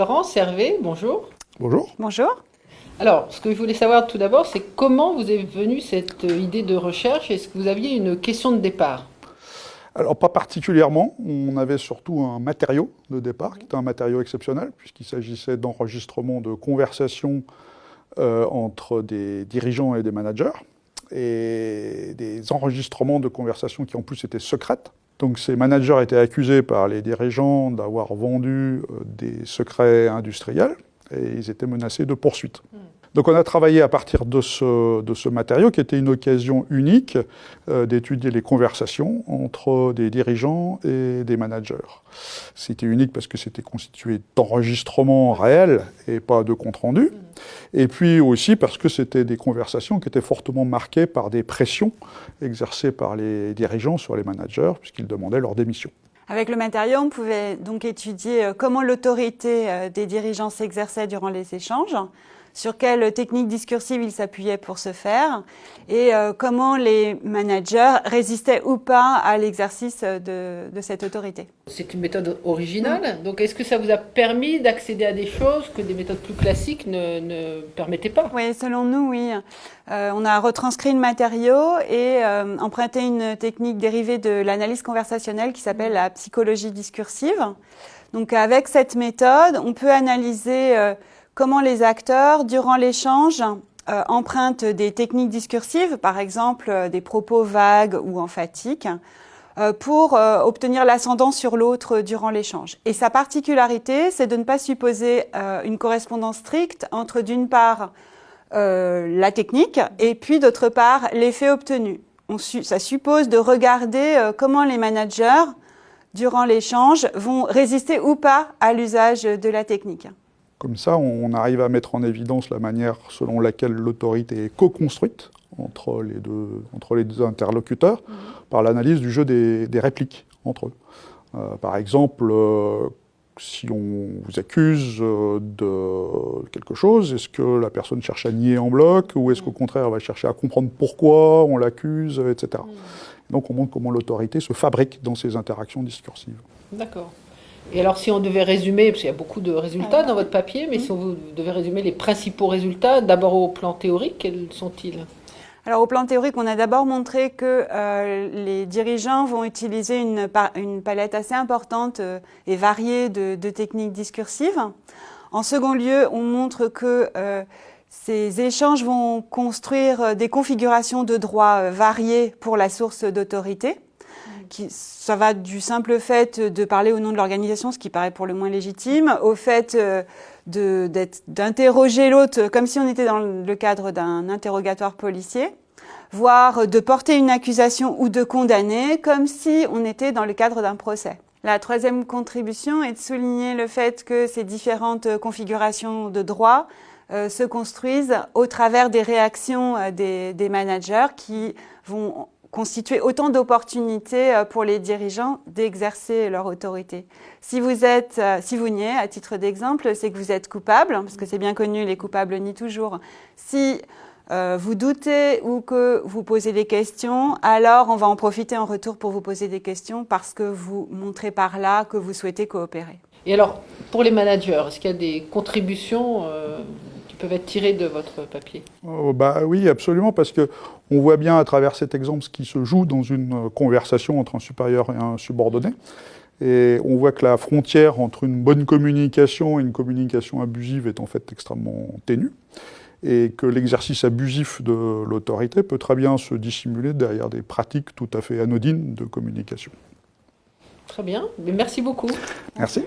Florence Hervé, bonjour. Bonjour. Bonjour. Alors, ce que je voulais savoir tout d'abord, c'est comment vous est venue cette idée de recherche? Est-ce que vous aviez une question de départ? Alors, pas particulièrement. On avait surtout un matériau de départ, qui était un matériau exceptionnel, puisqu'il s'agissait d'enregistrements de conversations entre des dirigeants et des managers, et des enregistrements de conversations qui en plus étaient secrètes. Donc ces managers étaient accusés par les dirigeants d'avoir vendu des secrets industriels, et ils étaient menacés de poursuites. Donc on a travaillé à partir de ce matériau qui était une occasion unique d'étudier les conversations entre des dirigeants et des managers. C'était unique parce que c'était constitué d'enregistrements réels et pas de comptes rendus. Et puis aussi parce que c'était des conversations qui étaient fortement marquées par des pressions exercées par les dirigeants sur les managers puisqu'ils demandaient leur démission. Avec le matériau, on pouvait donc étudier comment l'autorité des dirigeants s'exerçait durant les échanges, sur quelles techniques discursives ils s'appuyaient pour ce faire, et comment les managers résistaient ou pas à l'exercice de cette autorité. C'est une méthode originale, donc est-ce que ça vous a permis d'accéder à des choses que des méthodes plus classiques ne permettaient pas? Oui, selon nous, oui. On a retranscrit le matériau et emprunté une technique dérivée de l'analyse conversationnelle qui s'appelle la psychologie discursive. Donc avec cette méthode, on peut analyser comment les acteurs, durant l'échange, empruntent des techniques discursives, par exemple des propos vagues ou emphatiques, pour obtenir l'ascendant sur l'autre durant l'échange. Et sa particularité, c'est de ne pas supposer une correspondance stricte entre, d'une part, la technique et puis, d'autre part, l'effet obtenu. Ça suppose de regarder comment les managers, durant l'échange, vont résister ou pas à l'usage de la technique. Comme ça, on arrive à mettre en évidence la manière selon laquelle l'autorité est co-construite entre les deux interlocuteurs par l'analyse du jeu des répliques entre eux. Par exemple, si on vous accuse de quelque chose, est-ce que la personne cherche à nier en bloc ou est-ce qu'au contraire elle va chercher à comprendre pourquoi on l'accuse, etc. Donc on montre comment l'autorité se fabrique dans ces interactions discursives. D'accord. Et alors si on devait résumer, parce qu'il y a beaucoup de résultats dans votre papier, mais si on devait résumer les principaux résultats, d'abord au plan théorique, quels sont-ils? Alors au plan théorique, on a d'abord montré que les dirigeants vont utiliser une palette assez importante et variée de techniques discursives. En second lieu, on montre que ces échanges vont construire des configurations de droit variées pour la source d'autorité. Ça va du simple fait de parler au nom de l'organisation, ce qui paraît pour le moins légitime, au fait d'interroger l'autre comme si on était dans le cadre d'un interrogatoire policier, voire de porter une accusation ou de condamner comme si on était dans le cadre d'un procès. La troisième contribution est de souligner le fait que ces différentes configurations de droit se construisent au travers des réactions des managers qui vont constituer autant d'opportunités pour les dirigeants d'exercer leur autorité. Si vous niez, à titre d'exemple, c'est que vous êtes coupable, parce que c'est bien connu, les coupables nient toujours. Si vous doutez ou que vous posez des questions, alors on va en profiter en retour pour vous poser des questions parce que vous montrez par là que vous souhaitez coopérer. Et alors, pour les managers, est-ce qu'il y a des contributions qui peuvent être tirées de votre papier? Oui, absolument, parce qu'on voit bien à travers cet exemple ce qui se joue dans une conversation entre un supérieur et un subordonné. Et on voit que la frontière entre une bonne communication et une communication abusive est en fait extrêmement ténue. Et que l'exercice abusif de l'autorité peut très bien se dissimuler derrière des pratiques tout à fait anodines de communication. Très bien, mais merci beaucoup. Merci.